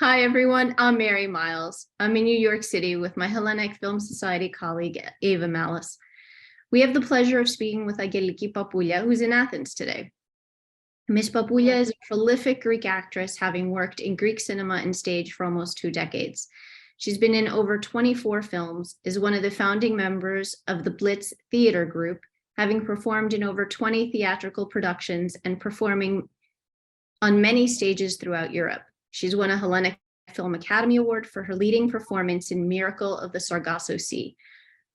Hi, everyone. I'm Mary Miles. I'm in New York City with my Hellenic Film Society colleague, Ava Malice. We have the pleasure of speaking with Angeliki Papoulia, who's in Athens today. Ms. Papoulia is a prolific Greek actress, having worked in Greek cinema and stage for almost 2 decades. She's been in over 24 films, is one of the founding members of the Blitz Theater Group, having performed in over 20 theatrical productions and performing on many stages throughout Europe. She's won a Hellenic Film Academy Award for her leading performance in Miracle of the Sargasso Sea,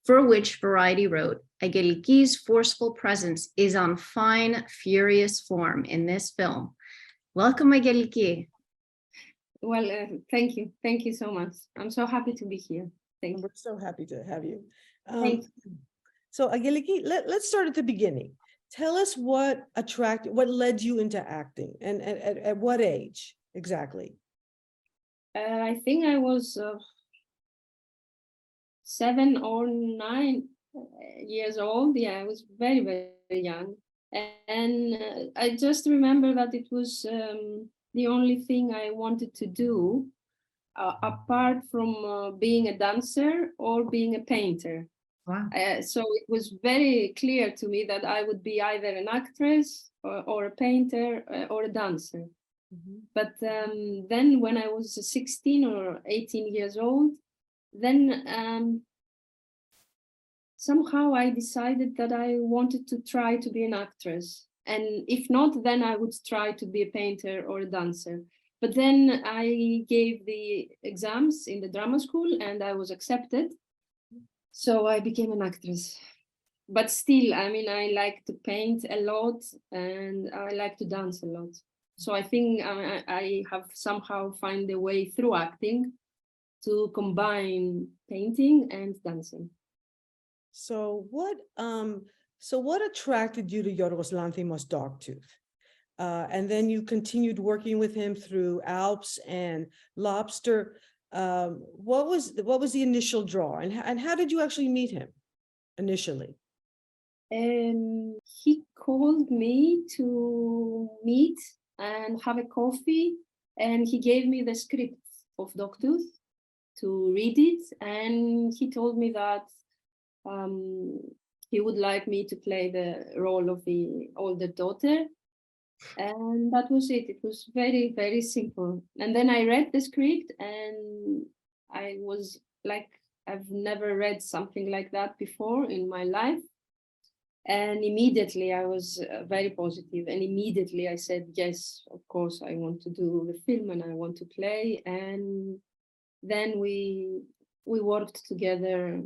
for which Variety wrote, Angeliki's forceful presence is on fine, furious form in this film. Welcome, Angeliki. Well, thank you. Thank you so much. I'm so happy to be here. Thank you. We're so happy to have you. Thank you. So, Angeliki, let's start at the beginning. Tell us what led you into acting, and at what age exactly? I think I was 7 or 9 years old. Yeah, I was very, very young. And I just remember that it was the only thing I wanted to do, apart from being a dancer or being a painter. Wow. So it was very clear to me that I would be either an actress or a painter or a dancer. Mm-hmm. But then when I was 16 or 18 years old, then somehow I decided that I wanted to try to be an actress. And if not, then I would try to be a painter or a dancer. But then I gave the exams in the drama school and I was accepted. So I became an actress. But still, I mean, I like to paint a lot and I like to dance a lot. So I think I have somehow found a way through acting to combine painting and dancing. So what attracted you to Yorgos Lanthimos' Dogtooth? And then you continued working with him through Alps and Lobster. What was the initial draw, and how did you actually meet him initially? He called me to meet and have a coffee, and he gave me the script of Dogtooth to read it, and he told me that he would like me to play the role of the older daughter. And that was it. It was very, very simple. And then I read the script and I was like, I've never read something like that before in my life. And immediately I was very positive. And immediately I said, yes, of course, I want to do the film and I want to play. And then we worked together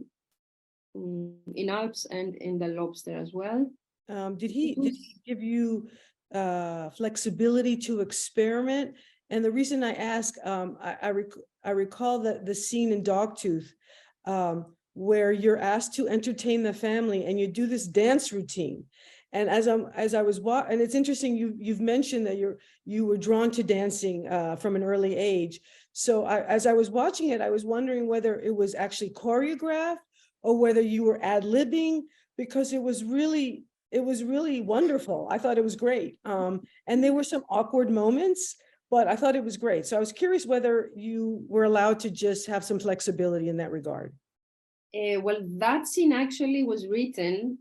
in Alps and in the Lobster as well. Did he give you flexibility to experiment? And the reason I ask, I recall that the scene in Dogtooth where you're asked to entertain the family and you do this dance routine. And as I was watching, and it's interesting, you've mentioned that you were drawn to dancing from an early age. So as I was watching it, I was wondering whether it was actually choreographed or whether you were ad-libbing, because it was really wonderful. I thought it was great. And there were some awkward moments, but I thought it was great. So I was curious whether you were allowed to just have some flexibility in that regard. Well, that scene actually was written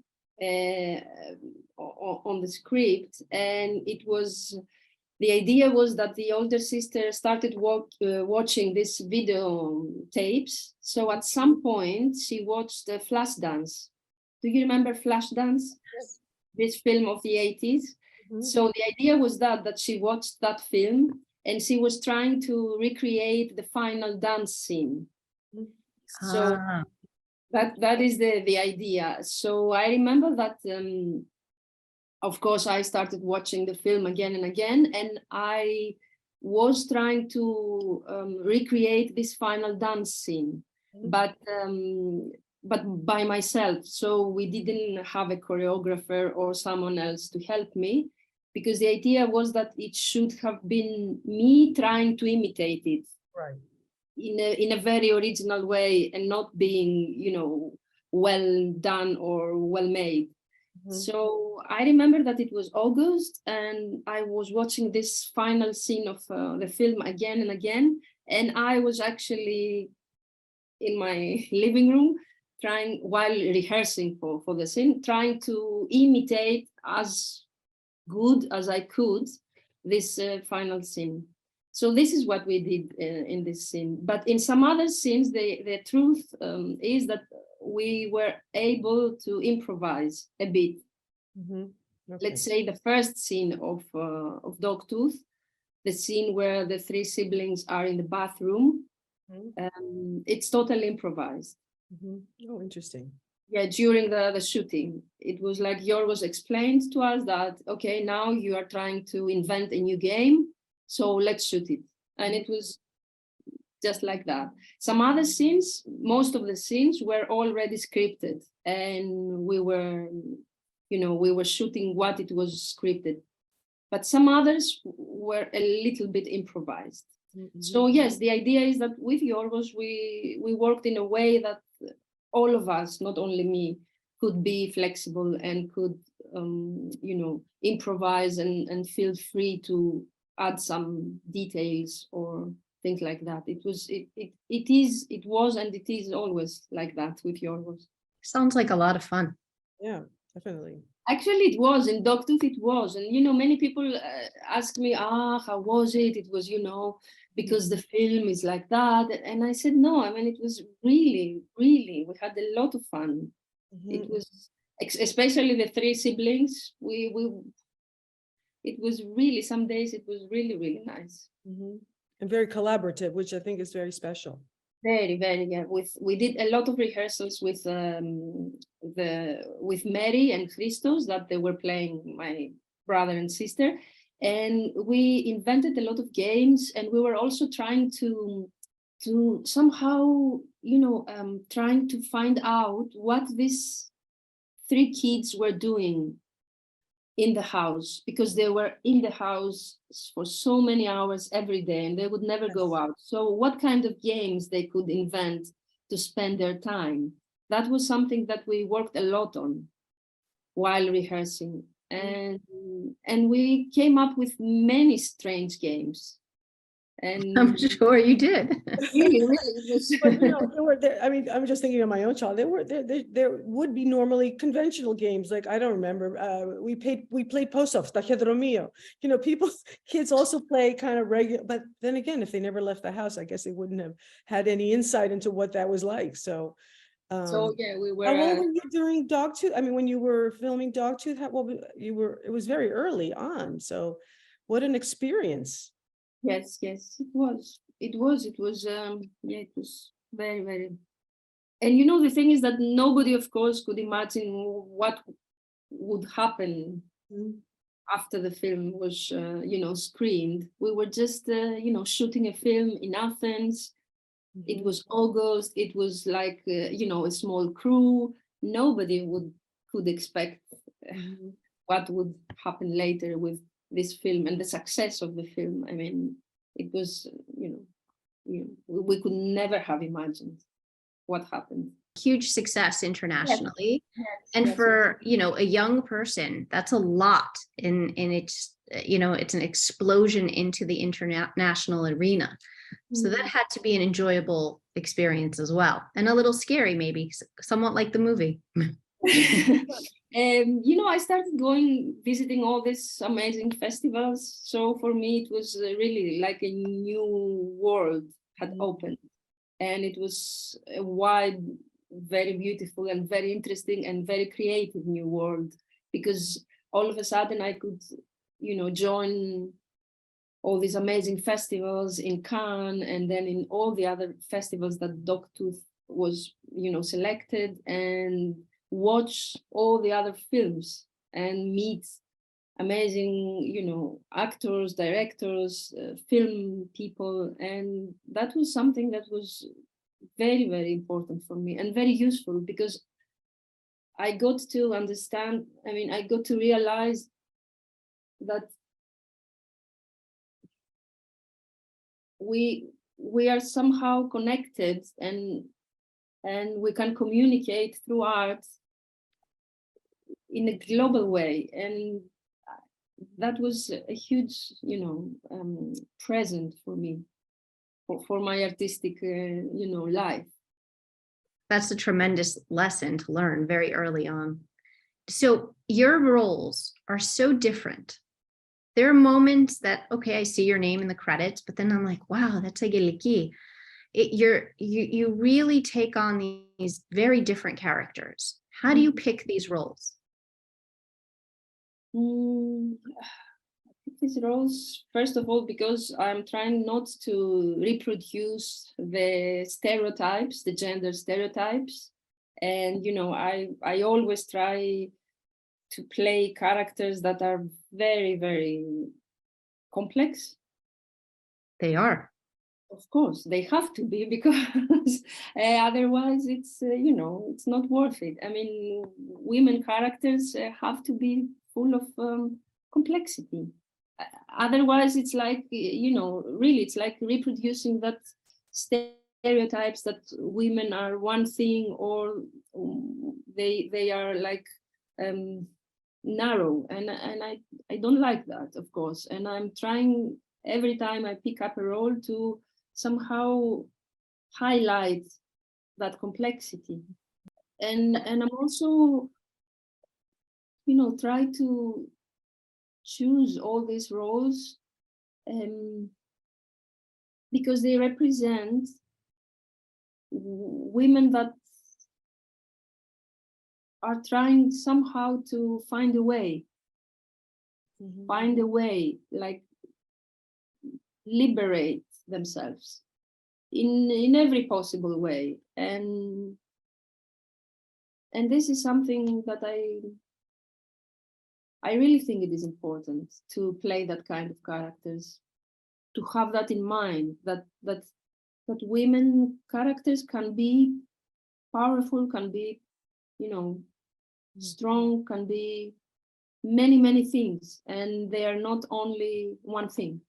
on the script, and the idea was that the older sister started watching these video tapes. So at some point she watched Flashdance. Do you remember Flashdance? Yes. This film of the 80s. Mm-hmm. So the idea was that she watched that film and she was trying to recreate the final dance scene. Mm-hmm. So that is the idea. So I remember that, of course, I started watching the film again and again, and I was trying to recreate this final dance scene, mm-hmm. But by myself. So we didn't have a choreographer or someone else to help me, because the idea was that it should have been me trying to imitate it. Right. In a very original way and not being, well done or well made. Mm-hmm. So I remember that it was August and I was watching this final scene of the film again and again. And I was actually in my living room trying, while rehearsing for the scene, trying to imitate as good as I could this final scene. So this is what we did in this scene. But in some other scenes, the truth is that we were able to improvise a bit. Okay. Let's say the first scene of Dogtooth, the scene where the three siblings are in the bathroom, it's totally improvised. Oh, interesting. Yeah, during the shooting, it was like Yorgos explained to us that, okay, now you are trying to invent a new game, so let's shoot it. And it was just like that. Some other scenes, most of the scenes were already scripted, and we were, we were shooting what it was scripted. But some others were a little bit improvised. So yes, the idea is that with Yorgos, we worked in a way that all of us, not only me, could be flexible and could, improvise and feel free to add some details or things like that. It was, and it is always like that with Yorgos. Sounds like a lot of fun. Yeah, definitely. Actually, it was in Dogtooth. It was, and many people ask me, how was it? It was, because the film is like that. And I said, no, I mean, it was really, really, we had a lot of fun. It was, especially the three siblings, it was really, some days it was really, really nice. And very collaborative, which I think is very special. Very, very, yeah. We did a lot of rehearsals with Mary and Christos, that they were playing my brother and sister. And we invented a lot of games, and we were also trying to somehow, trying to find out what these three kids were doing in the house, because they were in the house for so many hours every day and they would never go out. So what kind of games they could invent to spend their time? That was something that we worked a lot on while rehearsing. And we came up with many strange games. And I'm sure you did. really, it was. But, I mean, I'm just thinking of my own child. There would be normally conventional games. Like, I don't remember. We played post-ups, tachydromio. Kids also play kind of regular. But then again, if they never left the house, I guess they wouldn't have had any insight into what that was like. So Yeah, we were. How old were you during Dogtooth? I mean, when you were filming Dogtooth, it was very early on. So what an experience. Yes, it was. It was very, very. And the thing is that nobody, of course, could imagine what would happen after the film was, screened. We were just, shooting a film in Athens. It was August. It was like, a small crew. Nobody could expect what would happen later with this film and the success of the film. I mean, it was, we could never have imagined what happened. Huge success internationally. Yes, and yes, for, a young person, that's a lot in its, it's an explosion into the international arena. So that had to be an enjoyable experience as well. And a little scary, maybe, somewhat like the movie. I started visiting all these amazing festivals. So for me, it was really like a new world had opened. And it was a wide, very beautiful and very interesting and very creative new world. Because all of a sudden I could, join all these amazing festivals in Cannes and then in all the other festivals that Dogtooth was, selected, and watch all the other films and meet amazing, actors, directors, film people. And that was something that was very, very important for me and very useful, because I got to understand, I got to realize that we are somehow connected, and we can communicate through art in a global way. And that was a huge, present for me. for my artistic, life. That's a tremendous lesson to learn very early on. So your roles are so different. There are moments that, okay, I see your name in the credits, but then I'm like, wow, that's Angeliki. You really take on these very different characters. How do you pick these roles? These roles, first of all, because I'm trying not to reproduce the stereotypes, the gender stereotypes. And, I always try to play characters that are very, very complex. They are. Of course, they have to be, because otherwise it's, it's not worth it. I mean, women characters have to be full of complexity. Otherwise, it's like, really, it's like reproducing that stereotypes that women are one thing, or they are like narrow, and I don't like that, of course. And I'm trying every time I pick up a role to somehow highlight that complexity, and I'm also, try to choose all these roles because they represent women that are trying somehow to find a way, like liberate themselves in every possible way. And this is something that I really think it is important to play that kind of characters, to have that in mind, that women characters can be powerful, can be, strong, can be many, many things, and they are not only one thing.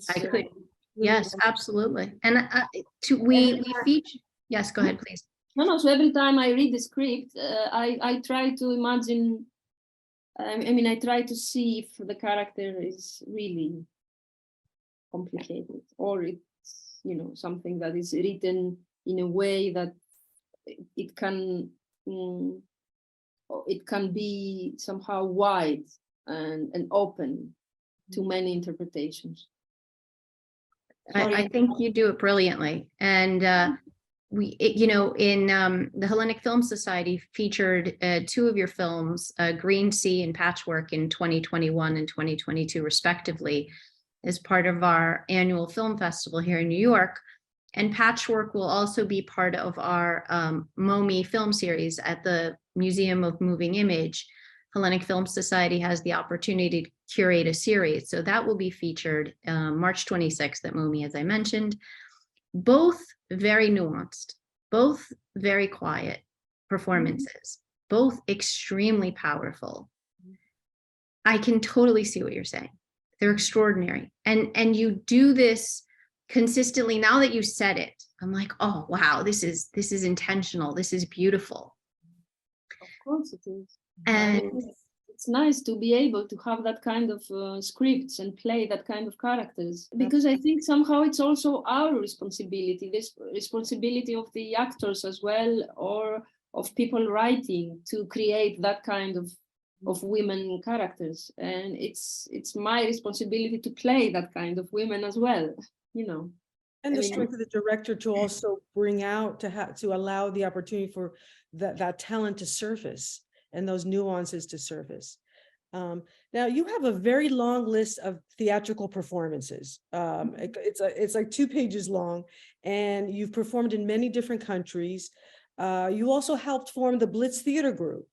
I could, yes, absolutely. And we feature, yes, go ahead, please. No, so every time I read the script, I try to imagine, I try to see if the character is really complicated, or it's, something that is written in a way that it can be somehow wide and open to many interpretations. I think you do it brilliantly. And in the Hellenic Film Society featured two of your films, Green Sea and Patchwork, in 2021 and 2022 respectively, as part of our annual film festival here in New York. And Patchwork will also be part of our MOMI film series at the Museum of Moving Image. Hellenic Film Society has the opportunity to curate a series. So that will be featured March 26th at MOMI, as I mentioned. Both very nuanced, both very quiet performances, both extremely powerful. I can totally see what you're saying. They're extraordinary. And you do this consistently. Now that you said it, I'm like, oh, wow, this is intentional. This is beautiful. Of course it is. And it's nice to be able to have that kind of scripts and play that kind of characters, because I think somehow it's also our responsibility, this responsibility of the actors as well, or of people writing, to create that kind of women characters. And it's my responsibility to play that kind of women as well, And the strength of the director to also bring out, to allow the opportunity for that talent to surface and those nuances to surface. Now you have a very long list of theatrical performances. It's like 2 pages long, and you've performed in many different countries. You also helped form the Blitz Theater Group.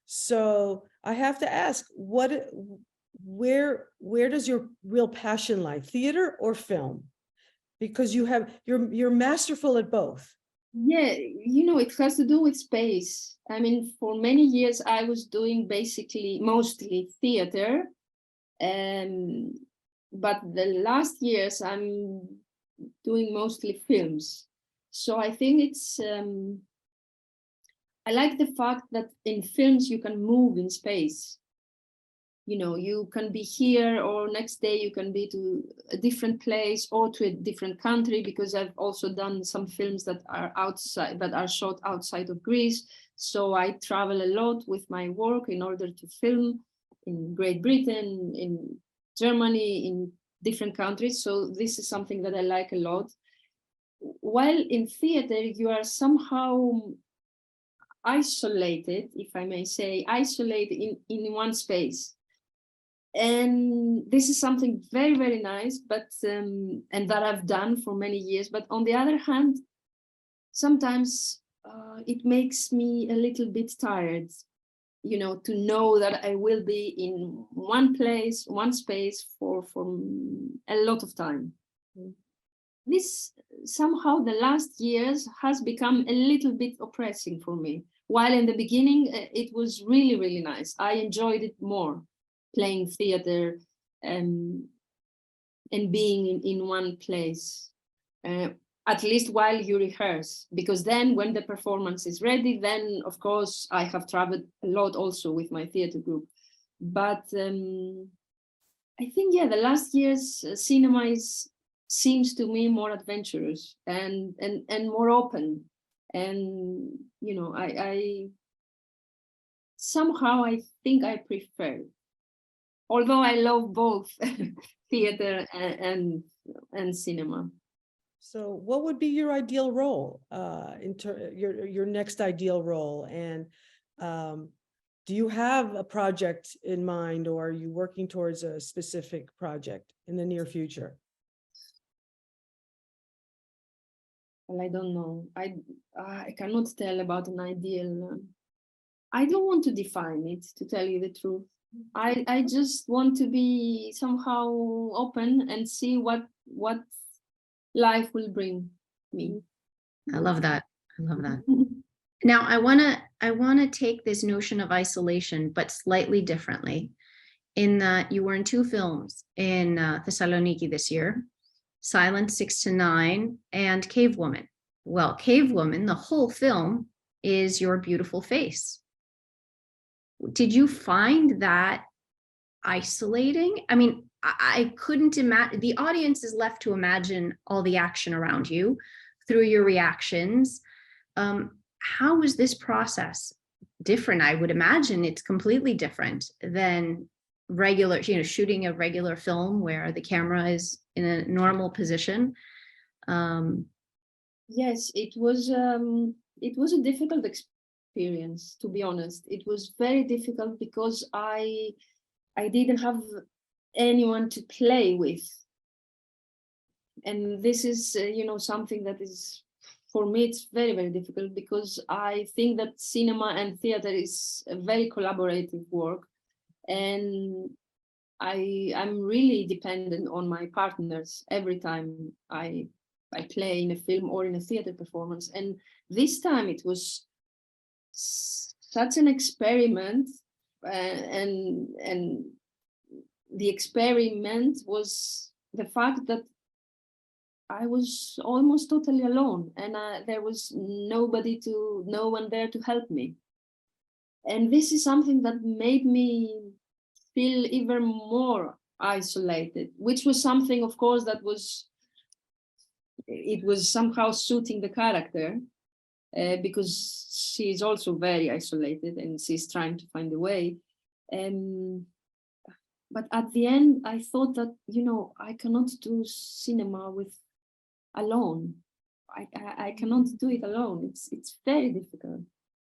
So I have to ask, where does your real passion lie, theater or film? Because you're masterful at both. Yeah, it has to do with space. I mean, for many years I was doing mostly theater, but the last years I'm doing mostly films. So I think it's I like the fact that in films you can move in space. you can be here, or next day you can be to a different place or to a different country, because I've also done some films that are shot outside of Greece. So I travel a lot with my work in order to film in Great Britain, in Germany, in different countries. So this is something that I like a lot. While in theater, you are somehow isolated, if I may say, isolated in one space. And this is something very, very nice, but and that I've done for many years. But on the other hand, sometimes it makes me a little bit tired, to know that I will be in one place, one space for a lot of time. This somehow the last years has become a little bit oppressing for me. While in the beginning, it was really, really nice. I enjoyed it more, playing theater and being in one place, at least while you rehearse, because then when the performance is ready, then of course I have traveled a lot also with my theater group. But I think, the last years cinema seems to me more adventurous and more open. And, I somehow I think I prefer, although I love both theater and cinema. So what would be your ideal role, your next ideal role? And do you have a project in mind, or are you working towards a specific project in the near future? Well, I don't know. I cannot tell about an ideal. I don't want to define it, to tell you the truth. I just want to be somehow open and see what life will bring me. I love that. I love that. Now, I want to take this notion of isolation, but slightly differently, in that you were in 2 films in Thessaloniki this year, Silence 6 to 9 and Cave Woman. Well, Cave Woman, the whole film is your beautiful face. Did you find that isolating? I mean, I couldn't imagine. The audience is left to imagine all the action around you through your reactions. How was this process different? I would imagine it's completely different than regular, shooting a regular film where the camera is in a normal position. Yes, it was a difficult experience, to be honest. It was very difficult because I didn't have anyone to play with. And this is, something that is, for me, it's very, very difficult, because I think that cinema and theater is a very collaborative work. And I'm really dependent on my partners every time I play in a film or in a theater performance. And this time it was such an experiment, and the experiment was the fact that I was almost totally alone, and there was no one there to help me. And this is something that made me feel even more isolated, which was something, of course, it was somehow suiting the character, because she's also very isolated and she's trying to find a way. But at the end, I thought that, I cannot do cinema alone. I cannot do it alone. It's very difficult.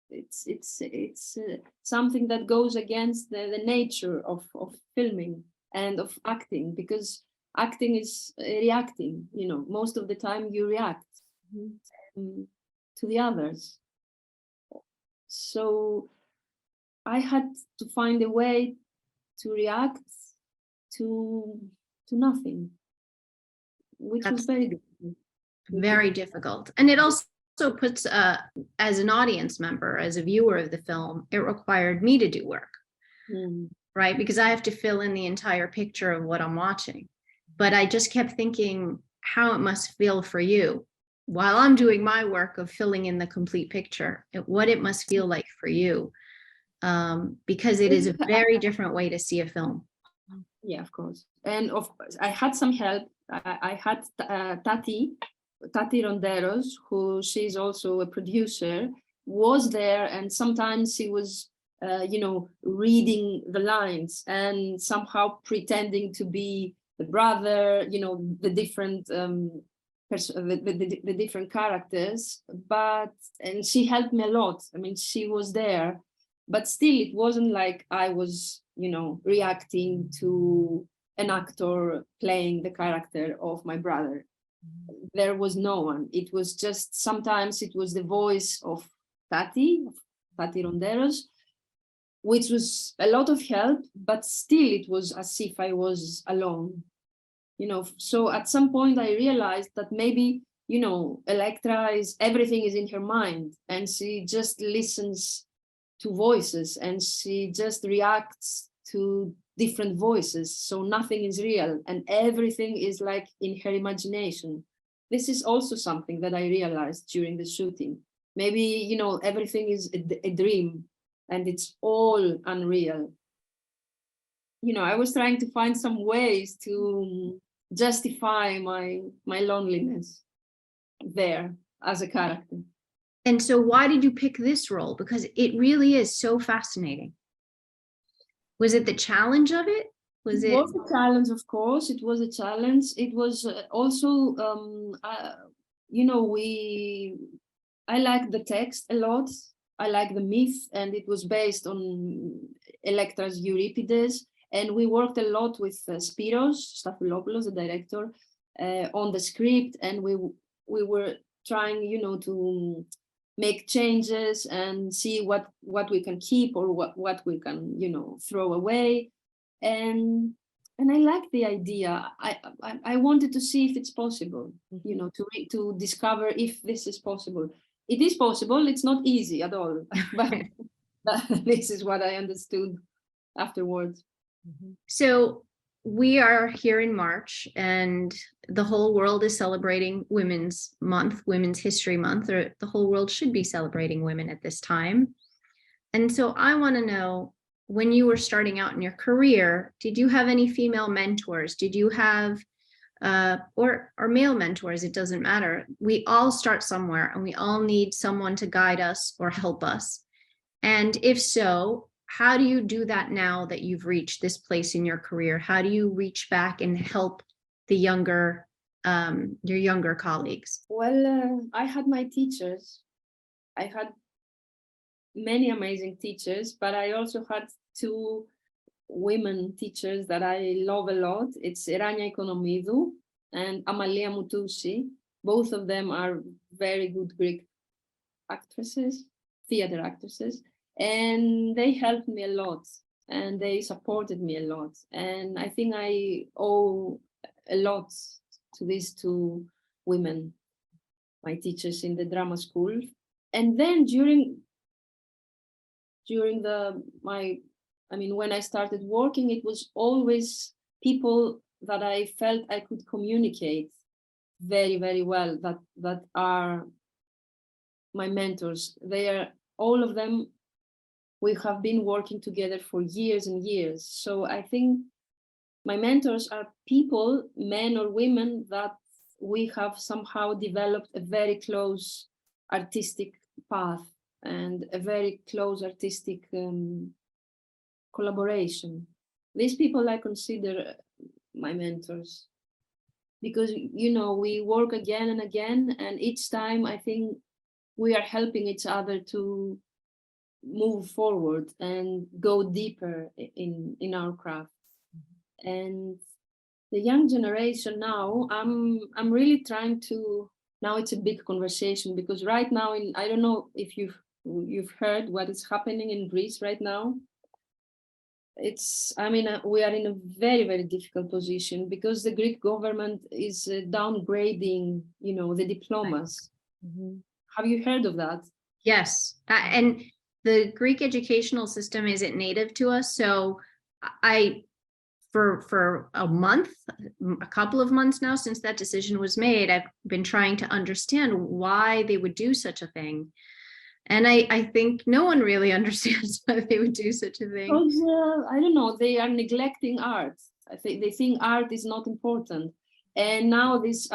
It's something that goes against the nature of filming and of acting, because acting is reacting. Most of the time you react to the others. So I had to find a way to react to nothing, which was very difficult. Very difficult. And it also puts, as an audience member, as a viewer of the film, it required me to do work, right? Because I have to fill in the entire picture of what I'm watching. But I just kept thinking how it must feel for you while I'm doing my work of filling in the complete picture, what it must feel like for you. because it is a very different way to see a film. Yeah, of course. And of course, I had some help. I had Tati Ronderos, who she's also a producer, was there, and sometimes she was, reading the lines and somehow pretending to be the brother, the different the different characters. And she helped me a lot. I mean, she was there, but still, it wasn't like I was, reacting to an actor playing the character of my brother. There was no one. It was just, sometimes it was the voice of Tati Ronderos, which was a lot of help, but still it was as if I was alone. So at some point I realized that maybe, Electra everything is in her mind, and she just listens to voices, and she just reacts to different voices. So nothing is real, and everything is like in her imagination. This is also something that I realized during the shooting. Maybe, everything is a dream, and it's all unreal. I was trying to find some ways to justify my loneliness there as a character. And so why did you pick this role? Because it really is so fascinating. Was it the challenge of it? It was a challenge, of course. It was a challenge. It was also, I like the text a lot. I like the myth, and it was based on Electra's Euripides. And we worked a lot with Spiros Staphylopoulos, the director, on the script, and we were trying, to make changes and see what we can keep or what we can, throw away. And I like the idea. I wanted to see if it's possible, to discover if this is possible. It is possible. It's not easy at all, but this is what I understood afterwards. So we are here in March, and the whole world is celebrating Women's Month, Women's History Month, or the whole world should be celebrating women at this time. And so I want to know, when you were starting out in your career, did you have any female mentors? Did you have, or male mentors? It doesn't matter. We all start somewhere, and we all need someone to guide us or help us. And if so, how do you do that now that you've reached this place in your career? How do you reach back and help the your younger colleagues? Well, I had my teachers. I had many amazing teachers, but I also had two women teachers that I love a lot. It's Erania Ikonomidou and Amalia Moutousi. Both of them are very good Greek actresses, theater actresses. And they helped me a lot, and they supported me a lot. And I think I owe a lot to these two women, my teachers in the drama school. And then when I started working, it was always people that I felt I could communicate very, very well, that are my mentors. They are, all of them, we have been working together for years and years. So I think my mentors are people, men or women, that we have somehow developed a very close artistic path and a very close artistic collaboration. These people I consider my mentors, because, we work again and again, and each time I think we are helping each other to move forward and go deeper in our craft. And the young generation now, I'm really trying to, now it's a big conversation, because right now, I don't know if you've heard what is happening in Greece right now. We are in a very, very difficult position, because the Greek government is downgrading, the diplomas. Mm-hmm. Have you heard of that? Yes, and the Greek educational system isn't native to us. So for a couple of months now, since that decision was made, I've been trying to understand why they would do such a thing. And I think no one really understands why they would do such a thing. Because, I don't know, they are neglecting art. I think they think art is not important. And now this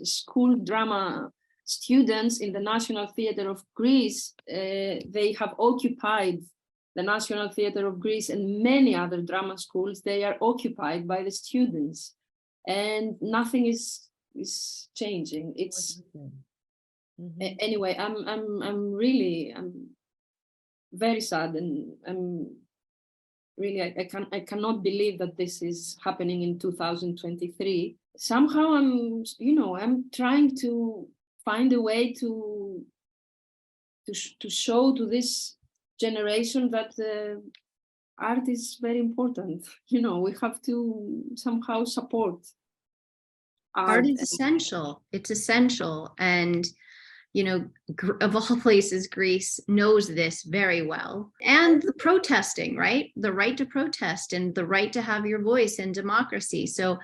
school drama students in the National Theatre of Greece, they have occupied the National Theatre of Greece and many other drama schools. They are occupied by the students, and nothing is changing. It's anyway. I'm really very sad, and I'm really I cannot believe that this is happening in 2023. Somehow I'm trying to find a way to show to this generation that art is very important. We have to somehow support Art is essential. It's essential. And, of all places, Greece knows this very well. And the protesting, right? The right to protest and the right to have your voice in democracy. So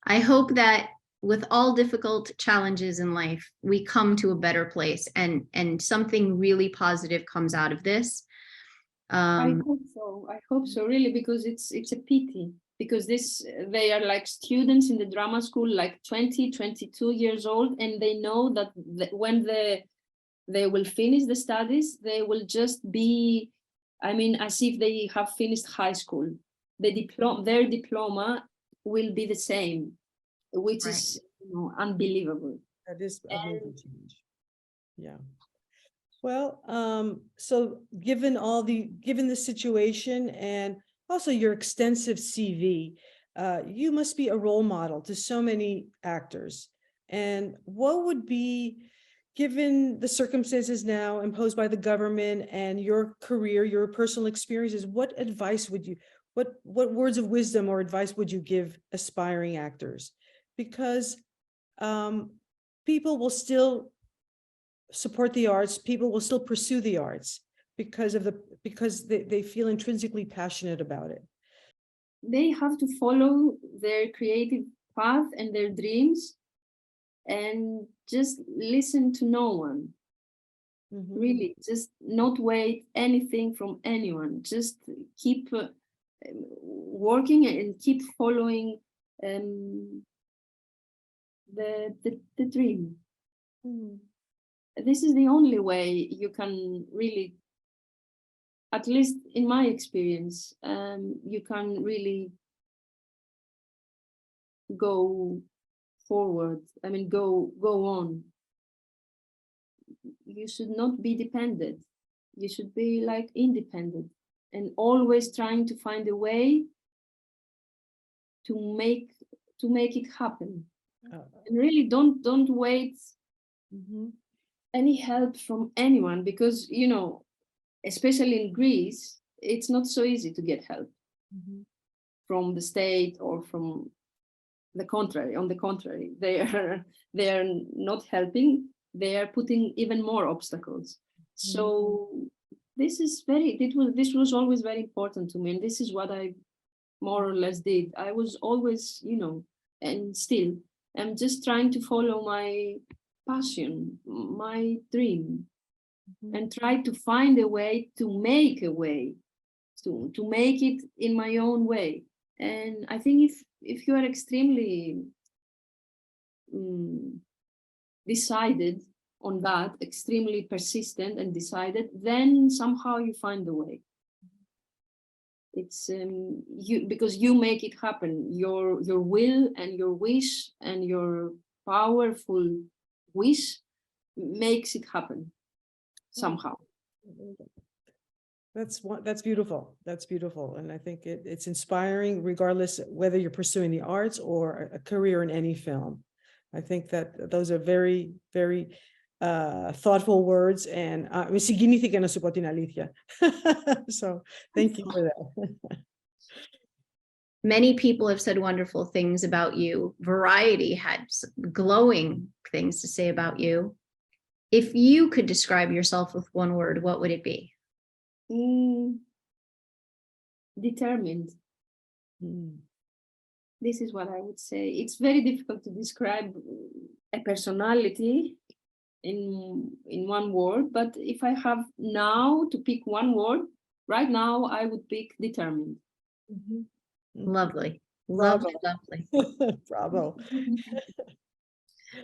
I hope that with all difficult challenges in life, we come to a better place and something really positive comes out of this. I hope so, really, because it's a pity. Because they are like students in the drama school, like 20, 22 years old, and they know that when they will finish the studies, they will just be, as if they have finished high school. Their diploma will be the same, which is unbelievable. That is amazing change. Yeah. Well, so given the situation and also your extensive CV, you must be a role model to so many actors. And what would be, given the circumstances now imposed by the government and your career, your personal experiences, what advice would you, what words of wisdom or advice would you give aspiring actors? Because people will still support the arts, people will still pursue the arts because they feel intrinsically passionate about it. They have to follow their creative path and their dreams and just listen to no one. Really, just not wait anything from anyone. Just keep working and keep following the dream. This is the only way you can really, at least in my experience, you can really go forward. Go on. You should not be dependent. You should be like independent and always trying to find a way to make it happen. And really don't wait any help from anyone, because especially in Greece, it's not so easy to get help from the state or from the contrary. On the contrary, they are not helping. They are putting even more obstacles. So this was always very important to me, and this is what I more or less did. I was always, and still, I'm just trying to follow my passion, my dream, and try to find a way to make it in my own way. And I think if you are extremely decided on that, extremely persistent and decided, then somehow you find a way. It's because you make it happen. Your will and your wish and your powerful wish makes it happen somehow. That's beautiful. That's beautiful. And I think it's inspiring, regardless whether you're pursuing the arts or a career in any film. I think that those are very, very thoughtful words, and significa na support in alithia. So thank you for that. Many people have said wonderful things about you. Variety had glowing things to say about you. If you could describe yourself with one word, what would it be? Determined. This is what I would say. It's very difficult to describe a personality in one word, but if I have now to pick one word, right now I would pick determined. Lovely, Bravo. lovely, lovely. Bravo.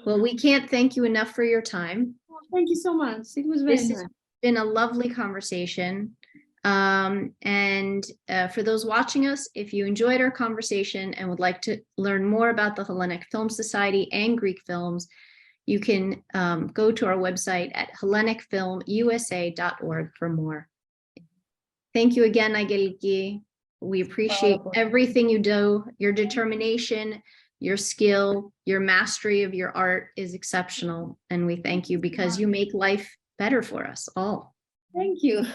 Well, we can't thank you enough for your time. Thank you so much. It was very This nice. has been a lovely conversation. And for those watching us, if you enjoyed our conversation and would like to learn more about the Hellenic Film Society and Greek films, you can go to our website at hellenicfilmusa.org for more. Thank you again, Angeliki. We appreciate everything you do. Your determination, your skill, your mastery of your art is exceptional. And we thank you because you make life better for us all. Thank you.